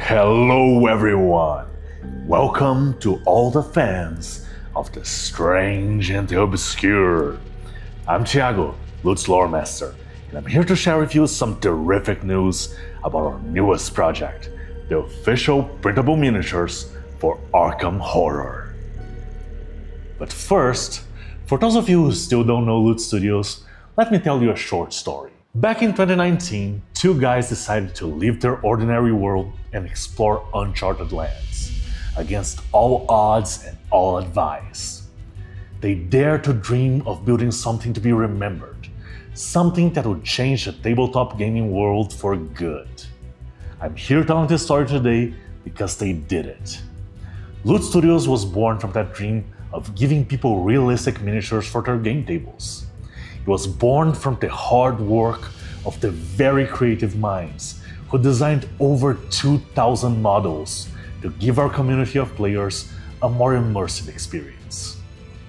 Hello everyone! Welcome to all the fans of the strange and the obscure. I'm Thiago, Loot's Lore Master, and I'm here to share with you some terrific news about our newest project, the official printable miniatures for Arkham Horror. But first, for those of you who still don't know Loot Studios, let me tell you a short story. Back in 2019, two guys decided to leave their ordinary world and explore uncharted lands, against all odds and all advice. They dared to dream of building something to be remembered, something that would change the tabletop gaming world for good. I'm here telling this story today because they did it. Loot Studios was born from that dream of giving people realistic miniatures for their game tables. It was born from the hard work of the very creative minds who designed over 2,000 models to give our community of players a more immersive experience.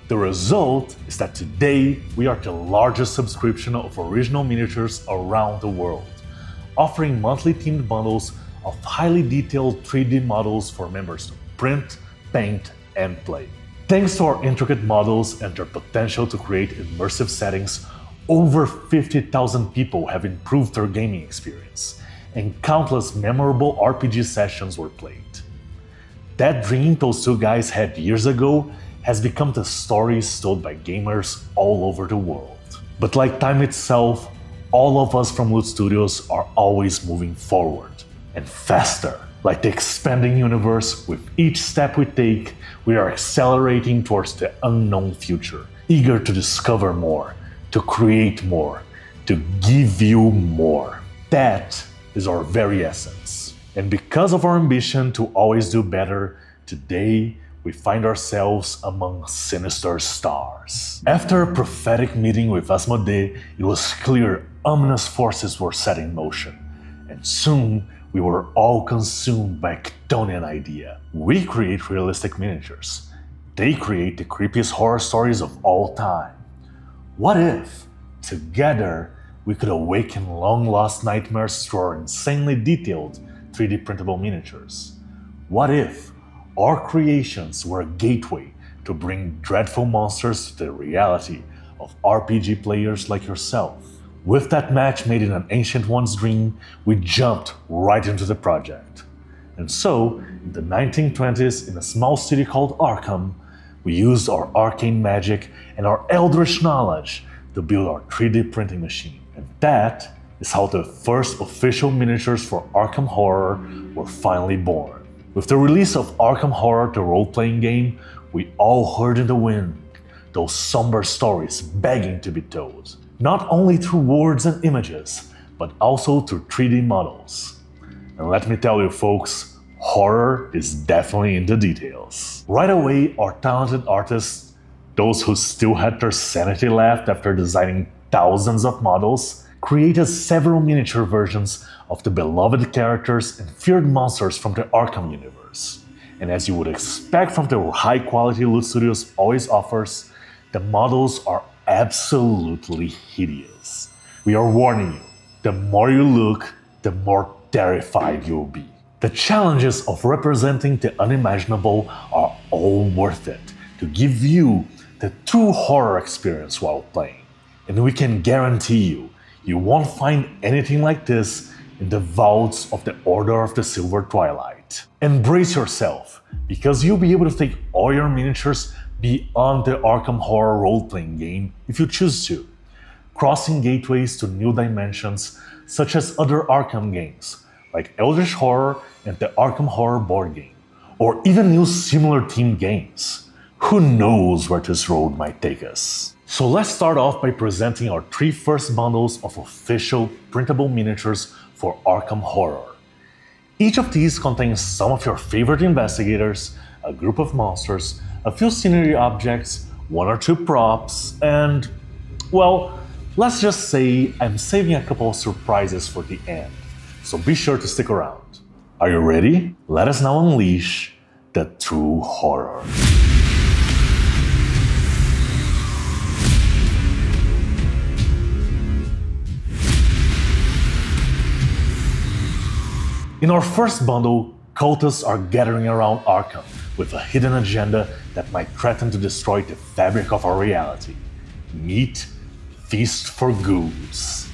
The result is that today we are the largest subscription of original miniatures around the world, offering monthly themed bundles of highly detailed 3D models for members to print, paint, and play. Thanks to our intricate models and their potential to create immersive settings, over 50,000 people have improved their gaming experience, and countless memorable RPG sessions were played. That dream those two guys had years ago has become the stories told by gamers all over the world. But like time itself, all of us from Loot Studios are always moving forward, and faster. Like the expanding universe, with each step we take, we are accelerating towards the unknown future, eager to discover more, to create more, to give you more. That is our very essence. And because of our ambition to always do better, today we find ourselves among sinister stars. After a prophetic meeting with Asmodee, it was clear ominous forces were set in motion, and soon we were all consumed by a Chthonian idea. We create realistic miniatures. They create the creepiest horror stories of all time. What if, together, we could awaken long-lost nightmares through our insanely detailed 3D printable miniatures? What if our creations were a gateway to bring dreadful monsters to the reality of RPG players like yourself? With that match made in an ancient one's dream, we jumped right into the project. And so, in the 1920s, in a small city called Arkham, we used our arcane magic and our eldritch knowledge to build our 3D printing machine. And that is how the first official miniatures for Arkham Horror were finally born. With the release of Arkham Horror, the role-playing game, we all heard in the wind those somber stories begging to be told. Not only through words and images, but also through 3D models. And let me tell you folks, horror is definitely in the details. Right away, our talented artists, those who still had their sanity left after designing thousands of models, created several miniature versions of the beloved characters and feared monsters from the Arkham universe. And as you would expect from the high quality Loot Studios always offers, the models are absolutely hideous. We are warning you, the more you look, the more terrified you'll be. The challenges of representing the unimaginable are all worth it to give you the true horror experience while playing. And we can guarantee you, you won't find anything like this in the vaults of the Order of the Silver Twilight. Embrace yourself, because you'll be able to take all your miniatures beyond the Arkham Horror role-playing game if you choose to, crossing gateways to new dimensions such as other Arkham games, like Eldritch Horror and the Arkham Horror board game, or even new similar themed games. Who knows where this road might take us? So let's start off by presenting our three first bundles of official printable miniatures for Arkham Horror. Each of these contains some of your favorite investigators, a group of monsters, a few scenery objects, one or two props, and, well, let's just say I'm saving a couple of surprises for the end, so be sure to stick around. Are you ready? Let us now unleash the true horror. In our first bundle, cultists are gathering around Arkham with a hidden agenda that might threaten to destroy the fabric of our reality. Meet Feast for Ghouls.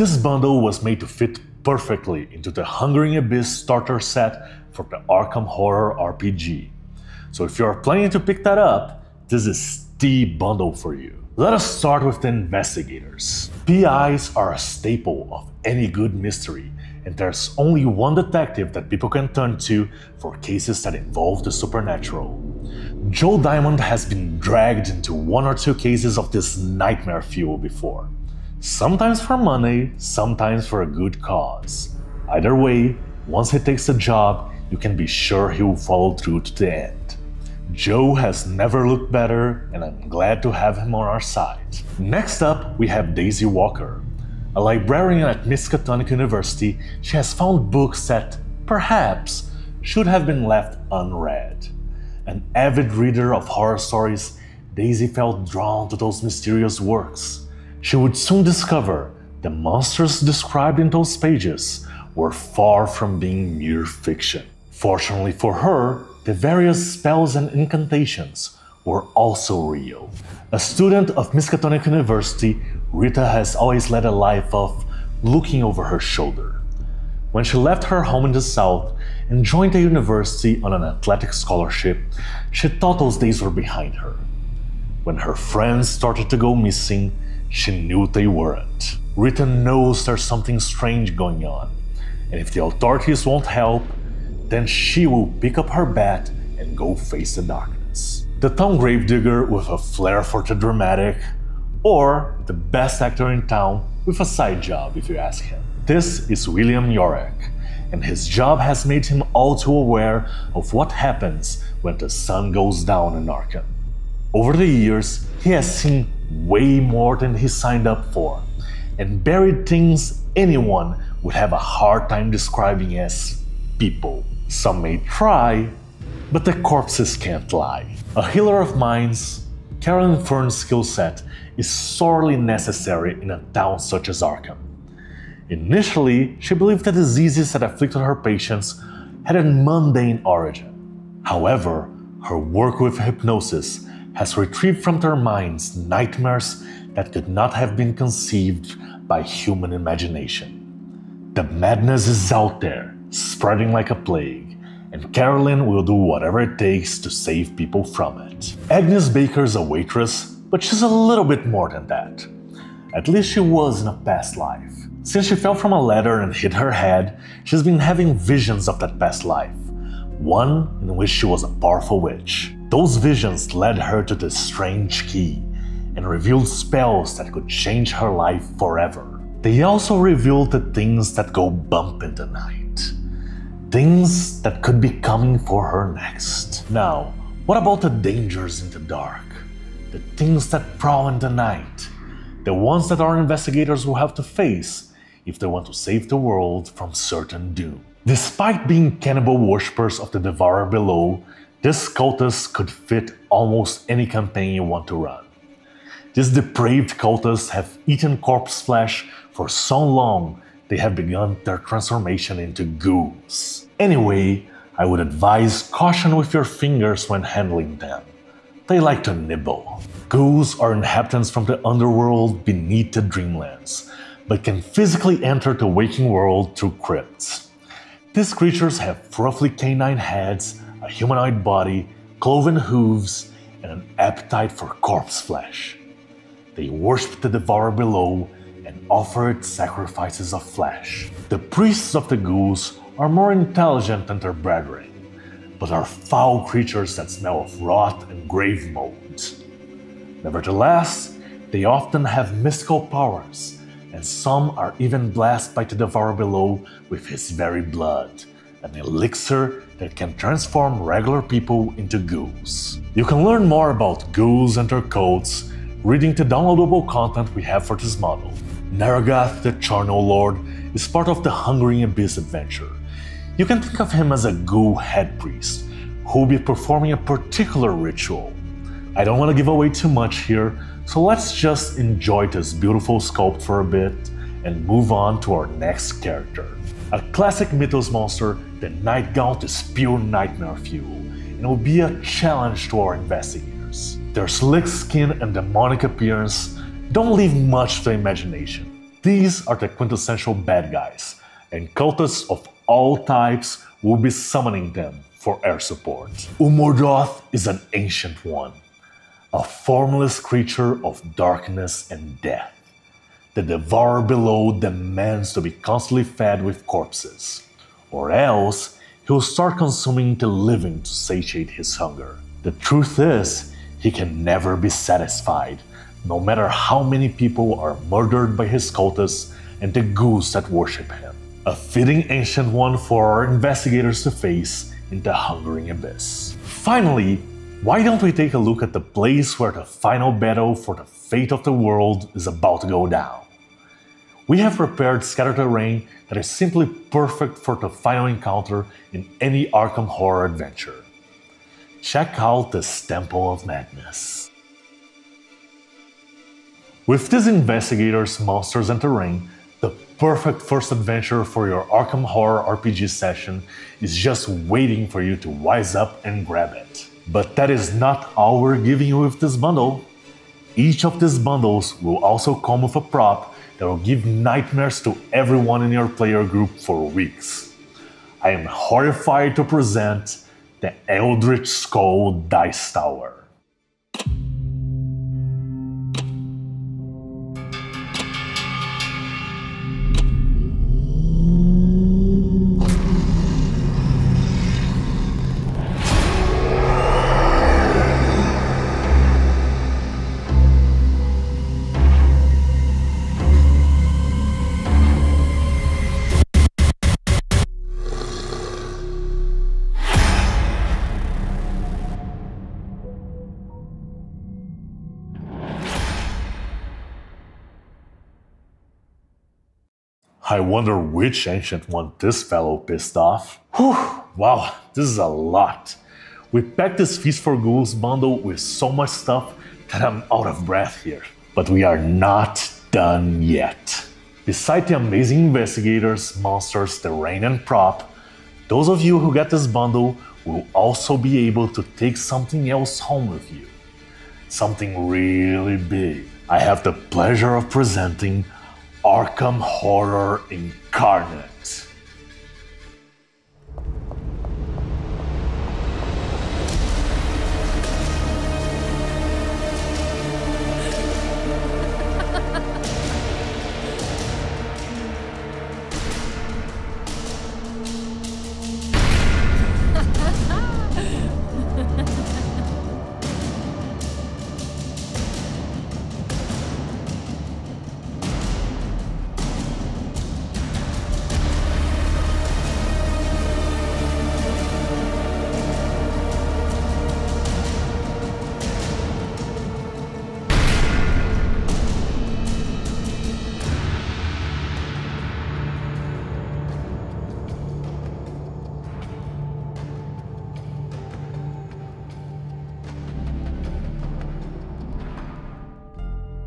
This bundle was made to fit perfectly into the Hungering Abyss starter set for the Arkham Horror RPG. So if you are planning to pick that up, this is the bundle for you. Let us start with the investigators. PIs are a staple of any good mystery, and there's only one detective that people can turn to for cases that involve the supernatural. Joe Diamond has been dragged into one or two cases of this nightmare fuel before. Sometimes for money, sometimes for a good cause. Either way, once he takes the job, you can be sure he will follow through to the end. Joe has never looked better, and I'm glad to have him on our side. Next up, we have Daisy Walker. A librarian at Miskatonic University, she has found books that, perhaps, should have been left unread. An avid reader of horror stories, Daisy felt drawn to those mysterious works. She would soon discover the monsters described in those pages were far from being mere fiction. Fortunately for her, the various spells and incantations were also real. A student of Miskatonic University, Rita has always led a life of looking over her shoulder. When she left her home in the south and joined the university on an athletic scholarship, she thought those days were behind her. When her friends started to go missing, she knew they weren't. Rita knows there's something strange going on, and if the authorities won't help, then she will pick up her bat and go face the darkness. The town gravedigger with a flair for the dramatic, or the best actor in town with a side job if you ask him. This is William Yorick, and his job has made him all too aware of what happens when the sun goes down in Arkham. Over the years, he has seen way more than he signed up for, and buried things anyone would have a hard time describing as people. Some may try, but the corpses can't lie. A healer of minds, Carolyn Fern's skill set is sorely necessary in a town such as Arkham. Initially, she believed the diseases that afflicted her patients had a mundane origin. However, her work with hypnosis has retrieved from their minds nightmares that could not have been conceived by human imagination. The madness is out there, spreading like a plague, and Carolyn will do whatever it takes to save people from it. Agnes Baker's a waitress, but she's a little bit more than that. At least she was in a past life. Since she fell from a ladder and hit her head, she's been having visions of that past life, one in which she was a powerful witch. Those visions led her to the strange key and revealed spells that could change her life forever. They also revealed the things that go bump in the night. Things that could be coming for her next. Now, what about the dangers in the dark? The things that prowl in the night? The ones that our investigators will have to face if they want to save the world from certain doom. Despite being cannibal worshippers of the Devourer below, these cultists could fit almost any campaign you want to run. These depraved cultists have eaten corpse flesh for so long they have begun their transformation into ghouls. Anyway, I would advise caution with your fingers when handling them. They like to nibble. Ghouls are inhabitants from the underworld beneath the dreamlands, but can physically enter the waking world through crypts. These creatures have roughly canine heads, a humanoid body, cloven hooves, and an appetite for corpse flesh. They worship the devourer below and offer it sacrifices of flesh. The priests of the ghouls are more intelligent than their brethren, but are foul creatures that smell of rot and grave mold. Nevertheless, they often have mystical powers, and some are even blessed by the devourer below with his very blood, an elixir that can transform regular people into ghouls. You can learn more about ghouls and their codes reading the downloadable content we have for this model. Naragath the Charnel Lord is part of the Hungering Abyss adventure. You can think of him as a ghoul head priest who will be performing a particular ritual. I don't want to give away too much here, so let's just enjoy this beautiful sculpt for a bit and move on to our next character. A classic Mythos monster, the Night Gaunt is pure nightmare fuel, and will be a challenge to our investigators. Their slick skin and demonic appearance don't leave much to the imagination. These are the quintessential bad guys, and cultists of all types will be summoning them for air support. Umordoth is an ancient one, a formless creature of darkness and death. The devourer below demands to be constantly fed with corpses, or else he'll start consuming the living to satiate his hunger. The truth is, he can never be satisfied, no matter how many people are murdered by his cultists and the ghouls that worship him. A fitting ancient one for our investigators to face in the Hungering Abyss. Finally, why don't we take a look at the place where the final battle for the fate of the world is about to go down? We have prepared scattered terrain that is simply perfect for the final encounter in any Arkham Horror adventure. Check out this Temple of Madness. With these investigators, monsters, and terrain, the perfect first adventure for your Arkham Horror RPG session is just waiting for you to wise up and grab it. But that is not all we're giving you with this bundle. Each of these bundles will also come with a prop that will give nightmares to everyone in your player group for weeks. I am horrified to present the Eldritch Skull Dice Tower. I wonder which ancient one this fellow pissed off. Whew, wow, this is a lot. We packed this Feast for Ghouls bundle with so much stuff that I'm out of breath here. But we are not done yet. Besides the amazing investigators, monsters, terrain, and prop, those of you who get this bundle will also be able to take something else home with you. Something really big. I have the pleasure of presenting Arkham Horror Incarnate.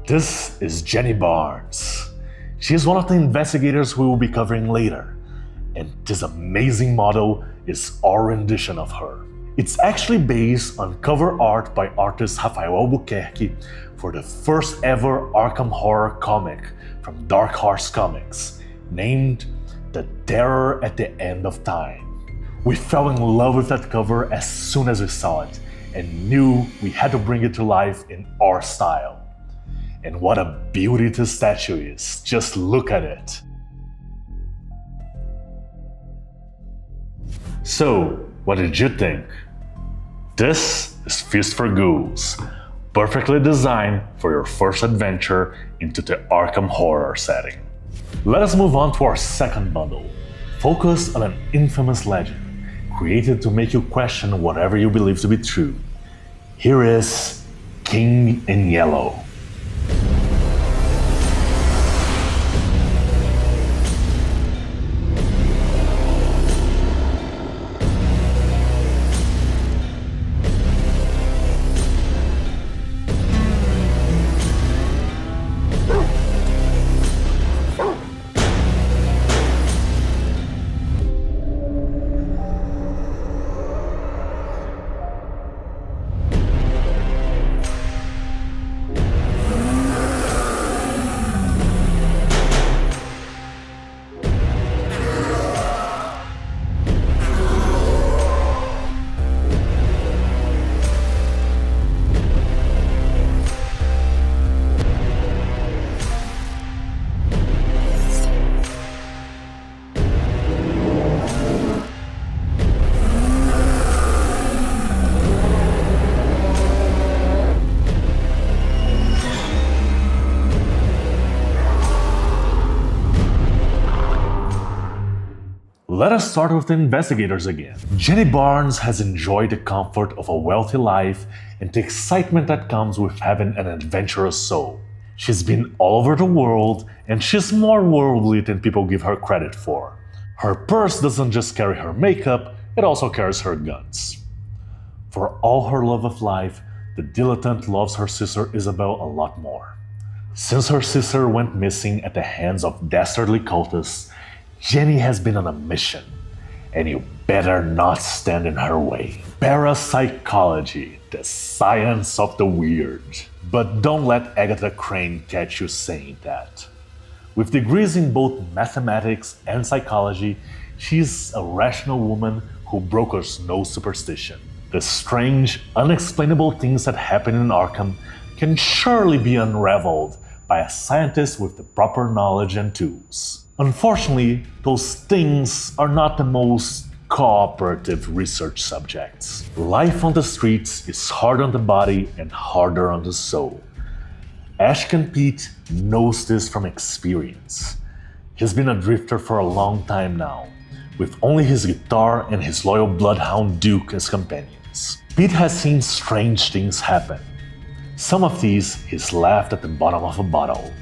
This is Jenny Barnes. She is one of the investigators we will be covering later, and this amazing model is our rendition of her. It's actually based on cover art by artist Rafael Albuquerque for the first ever Arkham Horror comic from Dark Horse Comics, named The Terror at the End of Time. We fell in love with that cover as soon as we saw it, and knew we had to bring it to life in our style. And what a beauty this statue is, just look at it. So, what did you think? This is Feast for Ghouls, perfectly designed for your first adventure into the Arkham Horror setting. Let us move on to our second bundle, focused on an infamous legend, created to make you question whatever you believe to be true. Here is King in Yellow. Let us start with the investigators again. Jenny Barnes has enjoyed the comfort of a wealthy life and the excitement that comes with having an adventurous soul. She's been all over the world, and she's more worldly than people give her credit for. Her purse doesn't just carry her makeup, it also carries her guns. For all her love of life, the dilettante loves her sister Isabel a lot more. Since her sister went missing at the hands of dastardly cultists, Jenny has been on a mission, and you better not stand in her way. Parapsychology, the science of the weird. But don't let Agatha Crane catch you saying that. With degrees in both mathematics and psychology, she's a rational woman who brokers no superstition. The strange, unexplainable things that happen in Arkham can surely be unraveled by a scientist with the proper knowledge and tools. Unfortunately, those things are not the most cooperative research subjects. Life on the streets is hard on the body and harder on the soul. Ashken Pete knows this from experience. He's been a drifter for a long time now, with only his guitar and his loyal bloodhound Duke as companions. Pete has seen strange things happen. Some of these he's left at the bottom of a bottle.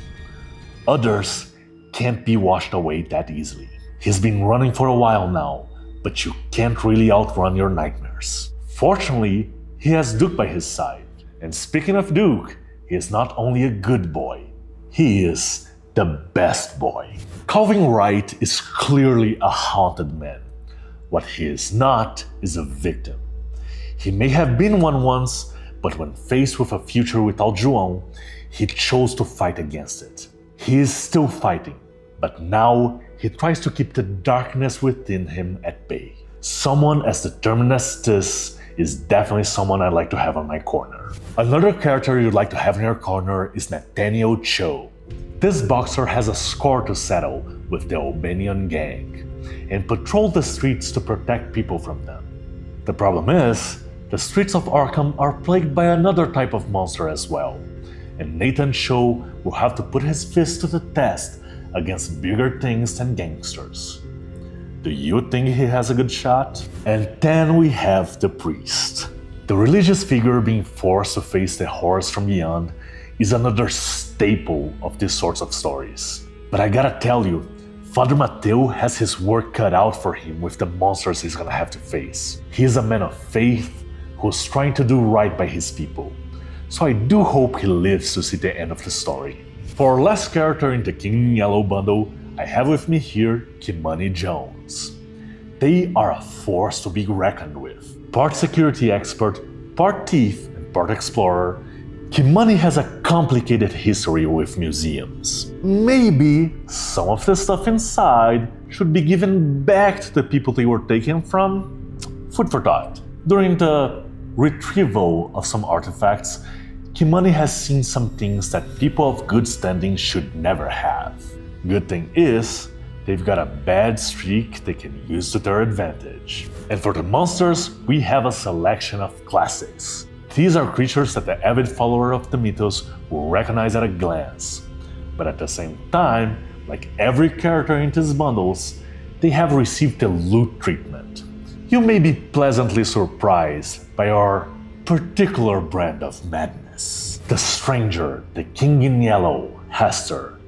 Others can't be washed away that easily. He's been running for a while now, but you can't really outrun your nightmares. Fortunately, he has Duke by his side. And speaking of Duke, he is not only a good boy, he is the best boy. Calvin Wright is clearly a haunted man. What he is not is a victim. He may have been one once, but when faced with a future without João, he chose to fight against it. He is still fighting, but now he tries to keep the darkness within him at bay. Someone as determined as this is definitely someone I'd like to have on my corner. Another character you'd like to have in your corner is Nathaniel Cho. This boxer has a score to settle with the Albanian gang and patrols the streets to protect people from them. The problem is, the streets of Arkham are plagued by another type of monster as well, and Nathan Cho will have to put his fist to the test against bigger things than gangsters. Do you think he has a good shot? And then we have the priest. The religious figure being forced to face the horrors from beyond is another staple of these sorts of stories. But I gotta tell you, Father Mateo has his work cut out for him with the monsters he's gonna have to face. He is a man of faith who's trying to do right by his people. So I do hope he lives to see the end of the story. For our last character in the King in Yellow bundle, I have with me here Kimani Jones. They are a force to be reckoned with. part security expert, part thief, and part explorer, Kimani has a complicated history with museums. Maybe some of the stuff inside should be given back to the people they were taken from? Food for thought. During the retrieval of some artifacts, Kimani has seen some things that people of good standing should never have. Good thing is, they've got a bad streak they can use to their advantage. And for the monsters, we have a selection of classics. These are creatures that the avid follower of the mythos will recognize at a glance. But at the same time, like every character in these bundles, they have received a loot treatment. You may be pleasantly surprised by our particular brand of madness. The Stranger, the King in Yellow, Hester.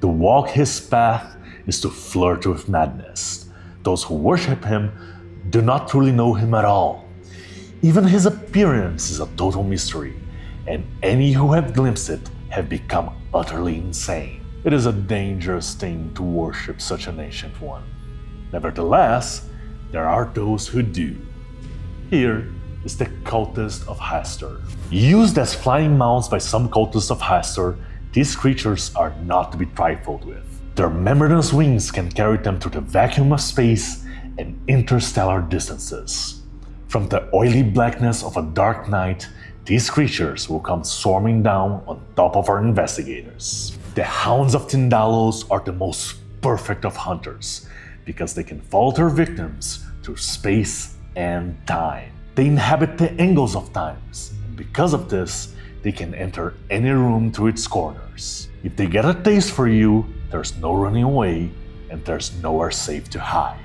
To walk his path is to flirt with madness. Those who worship him do not truly know him at all. Even his appearance is a total mystery, and any who have glimpsed it have become utterly insane. It is a dangerous thing to worship such an ancient one. Nevertheless, there are those who do. Here is the Cultist of Hester. Used as flying mounts by some cultists of Hester, these creatures are not to be trifled with. Their membranous wings can carry them through the vacuum of space and interstellar distances. From the oily blackness of a dark night, these creatures will come swarming down on top of our investigators. The Hounds of Tyndalos are the most perfect of hunters, because they can follow their victims through space and time. They inhabit the angles of times, and because of this, they can enter any room through its corners. If they get a taste for you, there's no running away, and there's nowhere safe to hide.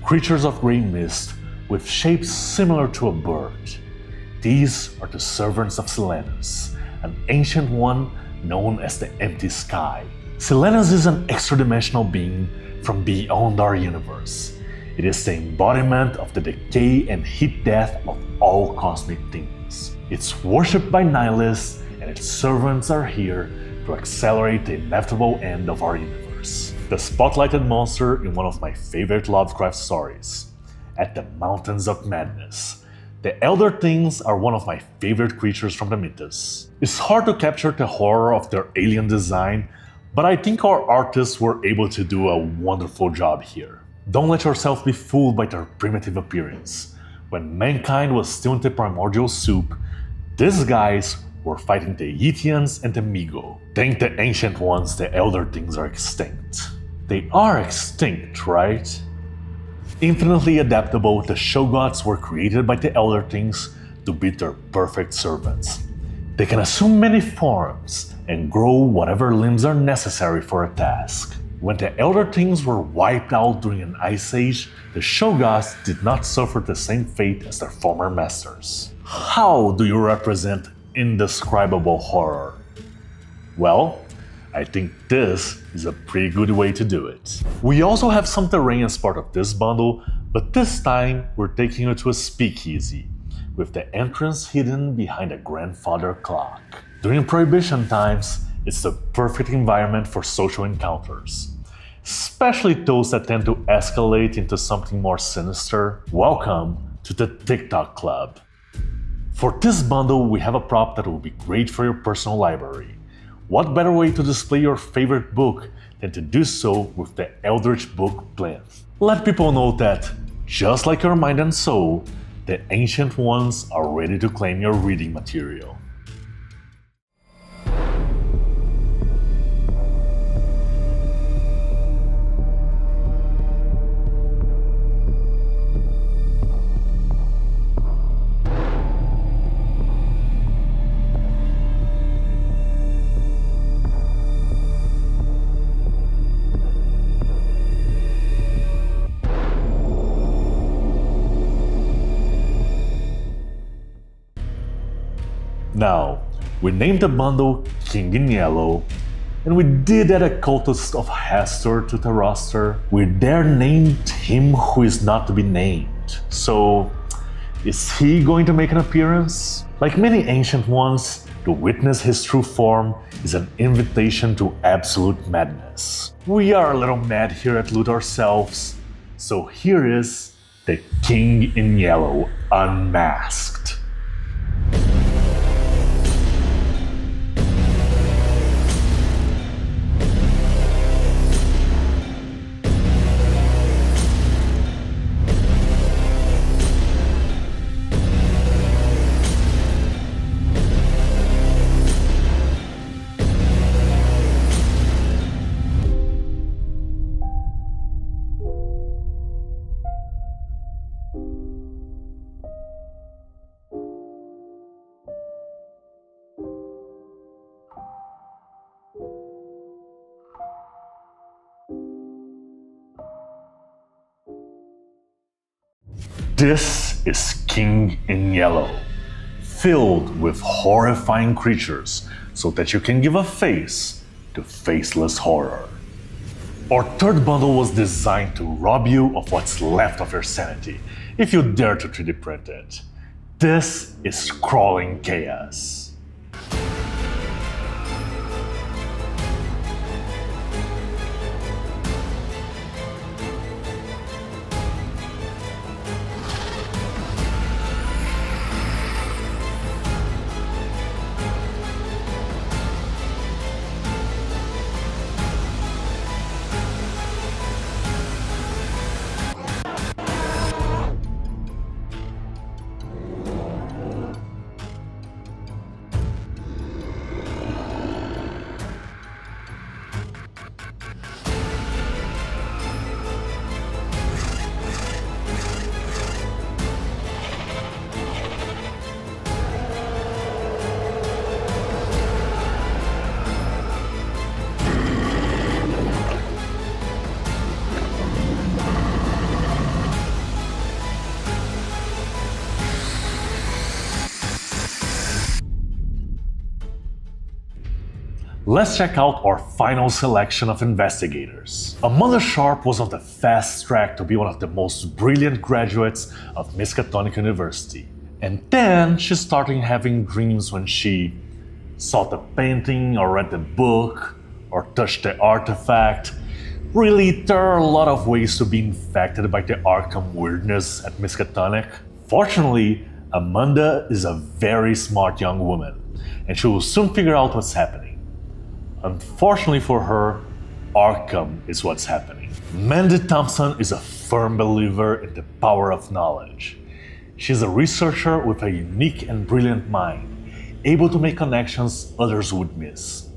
Creatures of grey mist with shapes similar to a bird. These are the servants of Silenus, an ancient one known as the Empty Sky. Silenus is an extra-dimensional being from beyond our universe. It is the embodiment of the decay and heat death of all cosmic things. It's worshipped by nihilists, and its servants are here to accelerate the inevitable end of our universe. The spotlighted monster in one of my favorite Lovecraft stories, At the Mountains of Madness. The Elder Things are one of my favorite creatures from the mythos. It's hard to capture the horror of their alien design, but I think our artists were able to do a wonderful job here. Don't let yourself be fooled by their primitive appearance. When mankind was still in the primordial soup, these guys were fighting the Yetians and the Migo. Thank the Ancient Ones, the Elder Things are extinct. They are extinct, right? Infinitely adaptable, the Shogots were created by the Elder Things to be their perfect servants. They can assume many forms and grow whatever limbs are necessary for a task. When the Elder Things were wiped out during an ice age, the Shogots did not suffer the same fate as their former masters. How do you represent indescribable horror? Well, I think this is a pretty good way to do it. We also have some terrain as part of this bundle, but this time we're taking you to a speakeasy, with the entrance hidden behind a grandfather clock. During Prohibition times, it's the perfect environment for social encounters, especially those that tend to escalate into something more sinister. Welcome to the TikTok Club. For this bundle, we have a prop that will be great for your personal library. What better way to display your favorite book than to do so with the Eldritch Book Plinth? Let people know that, just like your mind and soul, the Ancient Ones are ready to claim your reading material. Now, we named the bundle King in Yellow, and we did add a cultist of Hester to the roster. We dare named him who is not to be named. So, is he going to make an appearance? Like many ancient ones, to witness his true form is an invitation to absolute madness. We are a little mad here at Loot ourselves, so here is the King in Yellow Unmasked. This is King in Yellow, filled with horrifying creatures so that you can give a face to faceless horror. Our third bundle was designed to rob you of what's left of your sanity, if you dare to 3D print it. This is Crawling Chaos. Let's check out our final selection of investigators. Amanda Sharp was on the fast track to be one of the most brilliant graduates of Miskatonic University. And then she started having dreams when she saw the painting or read the book or touched the artifact. Really, there are a lot of ways to be infected by the Arkham weirdness at Miskatonic. Fortunately, Amanda is a very smart young woman, and she will soon figure out what's happening. Unfortunately for her, Arkham is what's happening. Mandy Thompson is a firm believer in the power of knowledge. She's a researcher with a unique and brilliant mind, able to make connections others would miss.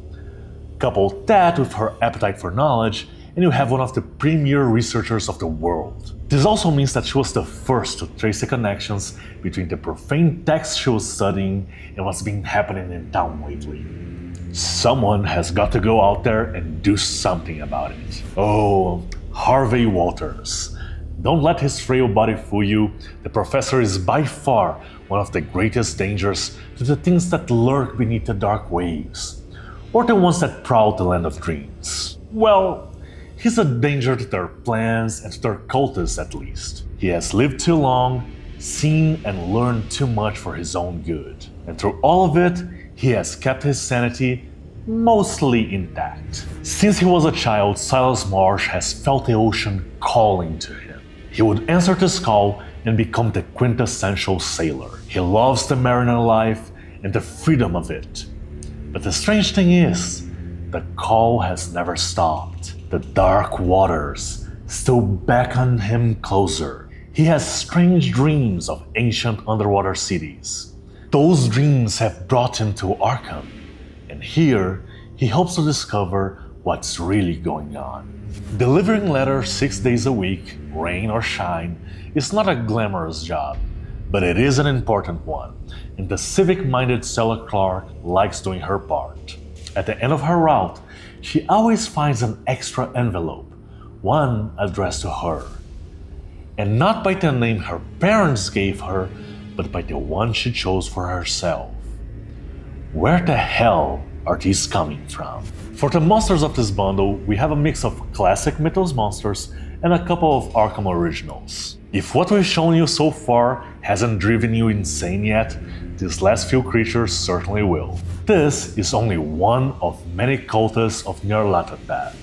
Couple that with her appetite for knowledge, and you have one of the premier researchers of the world. This also means that she was the first to trace the connections between the profane text she was studying and what's been happening in town lately. Someone has got to go out there and do something about it. Oh, Harvey Walters. Don't let his frail body fool you. The professor is by far one of the greatest dangers to the things that lurk beneath the dark waves, or the ones that prowl the land of dreams. Well, he's a danger to their plans and to their cultists at least. He has lived too long, seen and learned too much for his own good. And through all of it, he has kept his sanity mostly intact. Since he was a child, Silas Marsh has felt the ocean calling to him. He would answer this call and become the quintessential sailor. He loves the mariner life and the freedom of it. But the strange thing is, the call has never stopped. The dark waters still beckon him closer. He has strange dreams of ancient underwater cities. Those dreams have brought him to Arkham, and here he hopes to discover what's really going on. Delivering letters 6 days a week, rain or shine, is not a glamorous job, but it is an important one, and the civic-minded Stella Clark likes doing her part. At the end of her route, she always finds an extra envelope, one addressed to her, and not by the name her parents gave her, but by the one she chose for herself. Where the hell are these coming from? For the monsters of this bundle, we have a mix of classic Mythos monsters and a couple of Arkham originals. If what we've shown you so far hasn't driven you insane yet, these last few creatures certainly will. This is only one of many cultists of Nyarlathotep.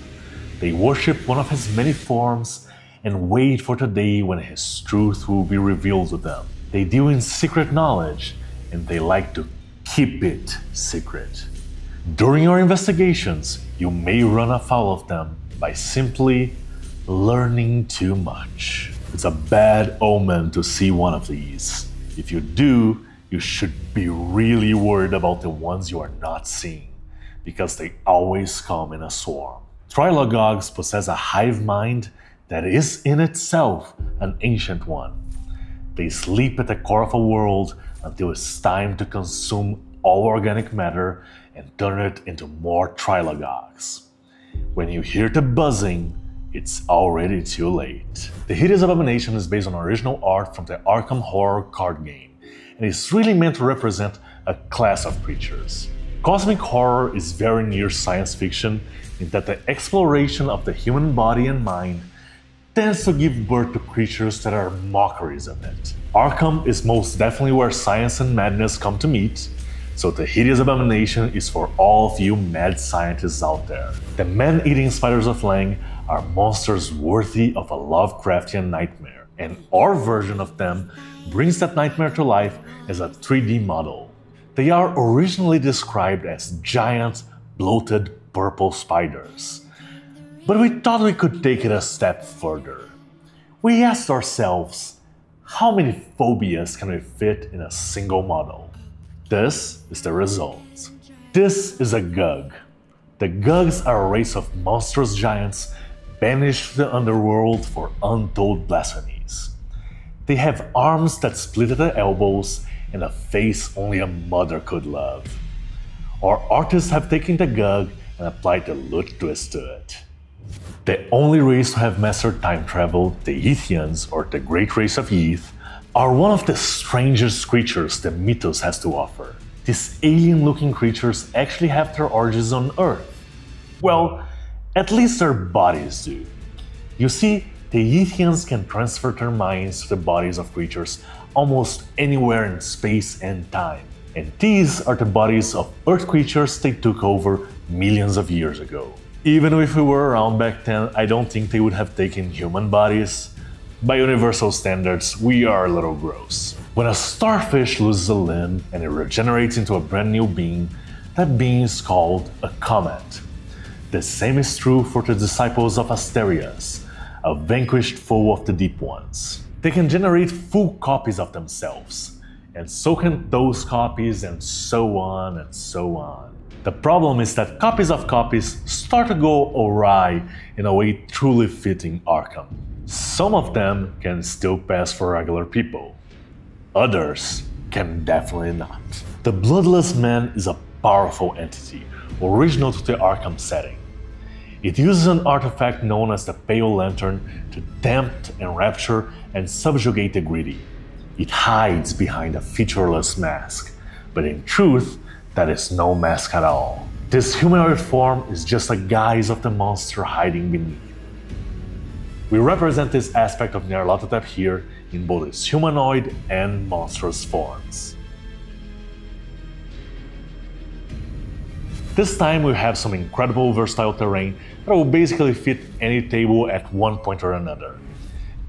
They worship one of his many forms, and wait for the day when his truth will be revealed to them. They deal in secret knowledge, and they like to keep it secret. During your investigations, you may run afoul of them by simply learning too much. It's a bad omen to see one of these. If you do, you should be really worried about the ones you are not seeing, because they always come in a swarm. Trilogogs possess a hive mind that is in itself an ancient one. They sleep at the core of a world until it's time to consume all organic matter and turn it into more Trilogogs. When you hear the buzzing, it's already too late. The Hideous Abomination is based on original art from the Arkham Horror card game, and is really meant to represent a class of creatures. Cosmic horror is very near science fiction in that the exploration of the human body and mind tends to give birth to creatures that are mockeries of it. Arkham is most definitely where science and madness come to meet, so the Hideous Abomination is for all of you mad scientists out there. The man-eating spiders of Lang are monsters worthy of a Lovecraftian nightmare, and our version of them brings that nightmare to life as a 3D model. They are originally described as giant, bloated purple spiders. But we thought we could take it a step further. We asked ourselves, how many phobias can we fit in a single model? This is the result. This is a Gug. The Gugs are a race of monstrous giants banished to the underworld for untold blasphemies. They have arms that split at the elbows and a face only a mother could love. Our artists have taken the Gug and applied the Lut twist to it. The only race to have mastered time travel, the Ethians, or the Great Race of Yeth, are one of the strangest creatures the mythos has to offer. These alien-looking creatures actually have their origins on Earth. Well, at least their bodies do. You see, the Ethians can transfer their minds to the bodies of creatures almost anywhere in space and time. And these are the bodies of Earth creatures they took over millions of years ago. Even if we were around back then, I don't think they would have taken human bodies. By universal standards, we are a little gross. When a starfish loses a limb and it regenerates into a brand new being, that being is called a comet. The same is true for the disciples of Asterias, a vanquished foe of the Deep Ones. They can generate full copies of themselves, and so can those copies, and so on and so on. The problem is that copies of copies start to go awry in a way truly fitting Arkham. Some of them can still pass for regular people. Others can definitely not. The Bloodless Man is a powerful entity, original to the Arkham setting. It uses an artifact known as the Pale Lantern to tempt, enrapture, and subjugate the greedy. It hides behind a featureless mask, but in truth, that is no mask at all. This humanoid form is just a guise of the monster hiding beneath. We represent this aspect of Nyarlathotep here in both its humanoid and monstrous forms. This time we have some incredible versatile terrain that will basically fit any table at one point or another.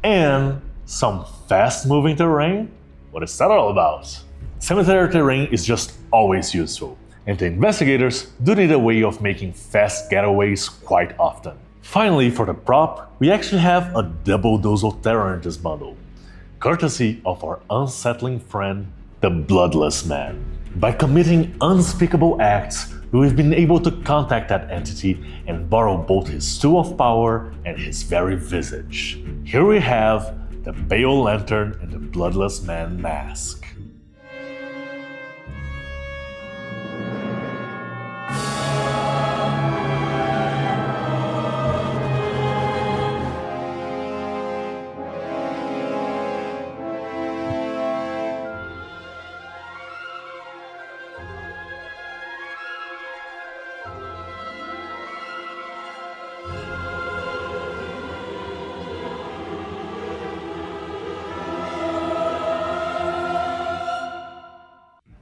And some fast-moving terrain? What is that all about? Cemetery terrain is just always useful, and the investigators do need a way of making fast getaways quite often. Finally, for the prop, we actually have a double dose of terror in this bundle, courtesy of our unsettling friend, the Bloodless Man. By committing unspeakable acts, we've been able to contact that entity and borrow both his tool of power and his very visage. Here we have the Pale Lantern and the Bloodless Man mask.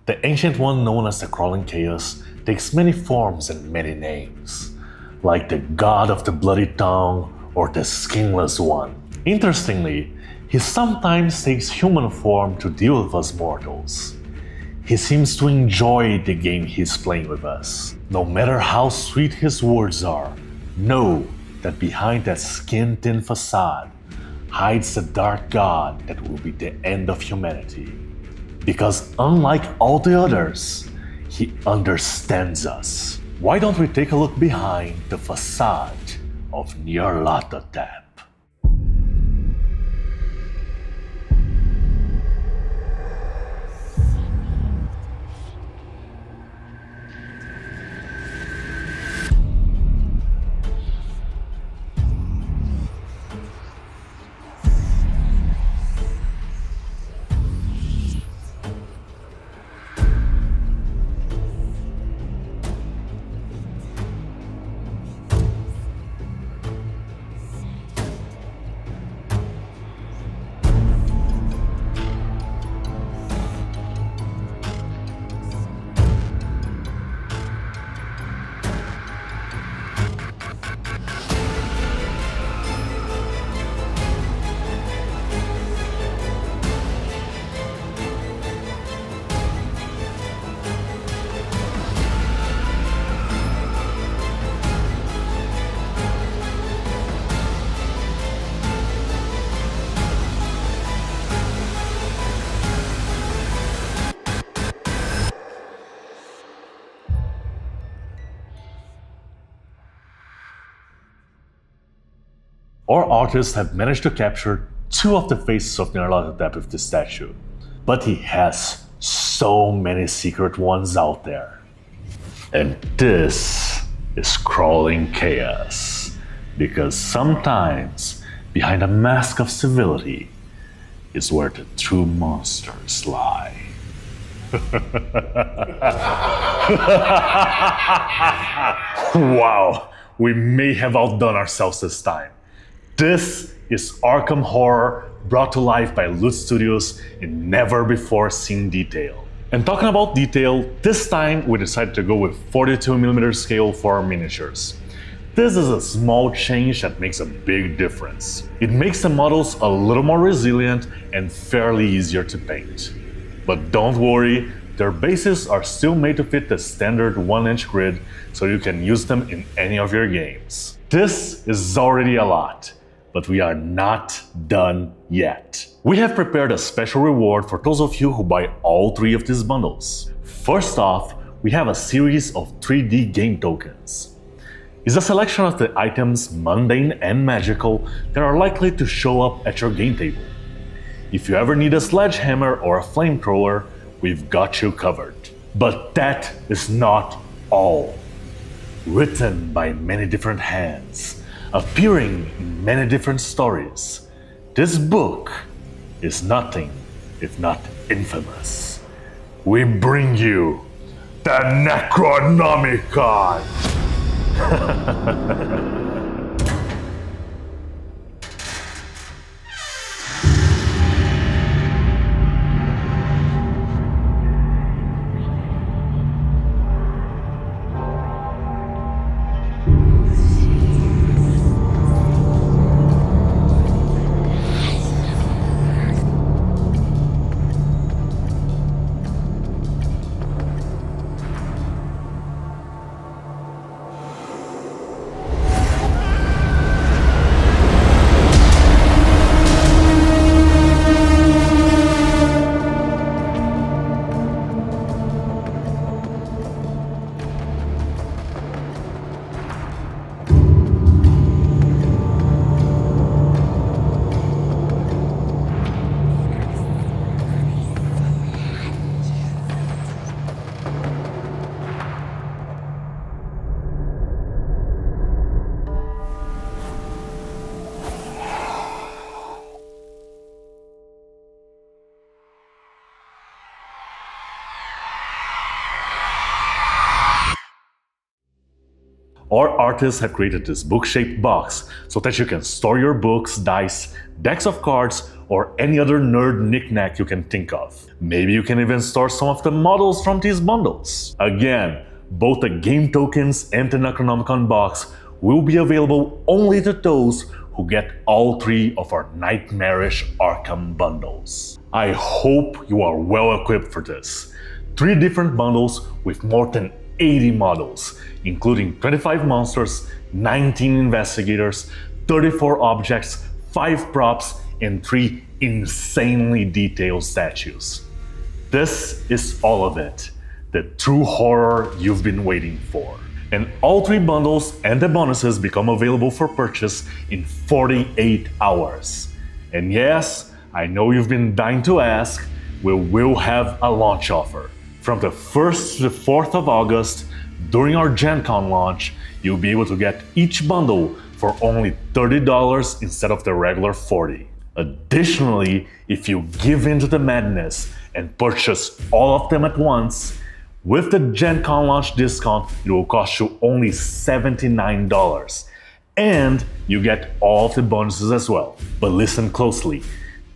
The Ancient One known as the Crawling Chaos takes many forms and many names, like the God of the Bloody Tongue or the Skinless One. Interestingly, he sometimes takes human form to deal with us mortals. He seems to enjoy the game he's playing with us. No matter how sweet his words are, know that behind that skin-thin facade hides a dark god that will be the end of humanity. Because unlike all the others, he understands us. Why don't we take a look behind the facade of Nyarlathotep? Our artists have managed to capture two of the faces of Nyarlathotep with this statue, but he has so many secret ones out there. And this is crawling chaos, because sometimes behind a mask of civility is where the true monsters lie. Wow, we may have outdone ourselves this time. This is Arkham Horror, brought to life by Loot Studios in never-before-seen detail. And talking about detail, this time we decided to go with 42mm scale for our miniatures. This is a small change that makes a big difference. It makes the models a little more resilient and fairly easier to paint. But don't worry, their bases are still made to fit the standard 1-inch grid, so you can use them in any of your games. This is already a lot, but we are not done yet. We have prepared a special reward for those of you who buy all 3 of these bundles. First off, we have a series of 3D game tokens. It's a selection of the items, mundane and magical, that are likely to show up at your game table. If you ever need a sledgehammer or a flamethrower, we've got you covered. But that is not all. Written by many different hands, appearing in many different stories, this book is nothing if not infamous. We bring you the Necronomicon! Our artists have created this book-shaped box so that you can store your books, dice, decks of cards, or any other nerd knick-knack you can think of. Maybe you can even store some of the models from these bundles. Again, both the game tokens and the Necronomicon box will be available only to those who get all 3 of our nightmarish Arkham bundles. I hope you are well equipped for this. 3 different bundles with more than 80 models, including 25 monsters, 19 investigators, 34 objects, 5 props, and 3 insanely detailed statues. This is all of it, the true horror you've been waiting for. And all 3 bundles and the bonuses become available for purchase in 48 hours. And yes, I know you've been dying to ask, we will have a launch offer. From the 1st to the 4th of August, during our Gen Con launch, you'll be able to get each bundle for only $30 instead of the regular $40. Additionally, if you give in to the madness and purchase all of them at once, with the Gen Con launch discount, it will cost you only $79. And you get all of the bonuses as well. But listen closely,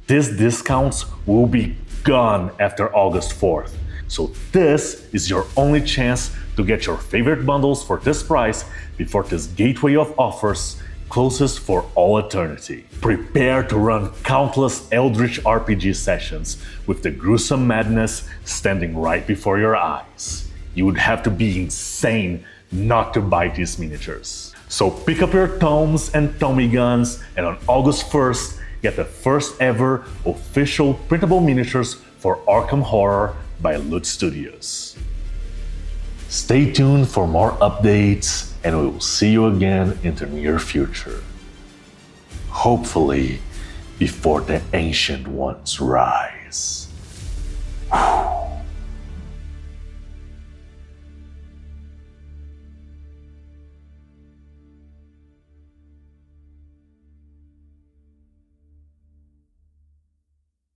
these discounts will be gone after August 4th. So this is your only chance to get your favorite bundles for this price before this gateway of offers closes for all eternity. Prepare to run countless Eldritch RPG sessions with the gruesome madness standing right before your eyes. You would have to be insane not to buy these miniatures. So pick up your tomes and Tommy guns, and on August 1st, get the first ever official printable miniatures for Arkham Horror by Loot Studios. Stay tuned for more updates, and we will see you again in the near future. Hopefully, before the Ancient Ones rise.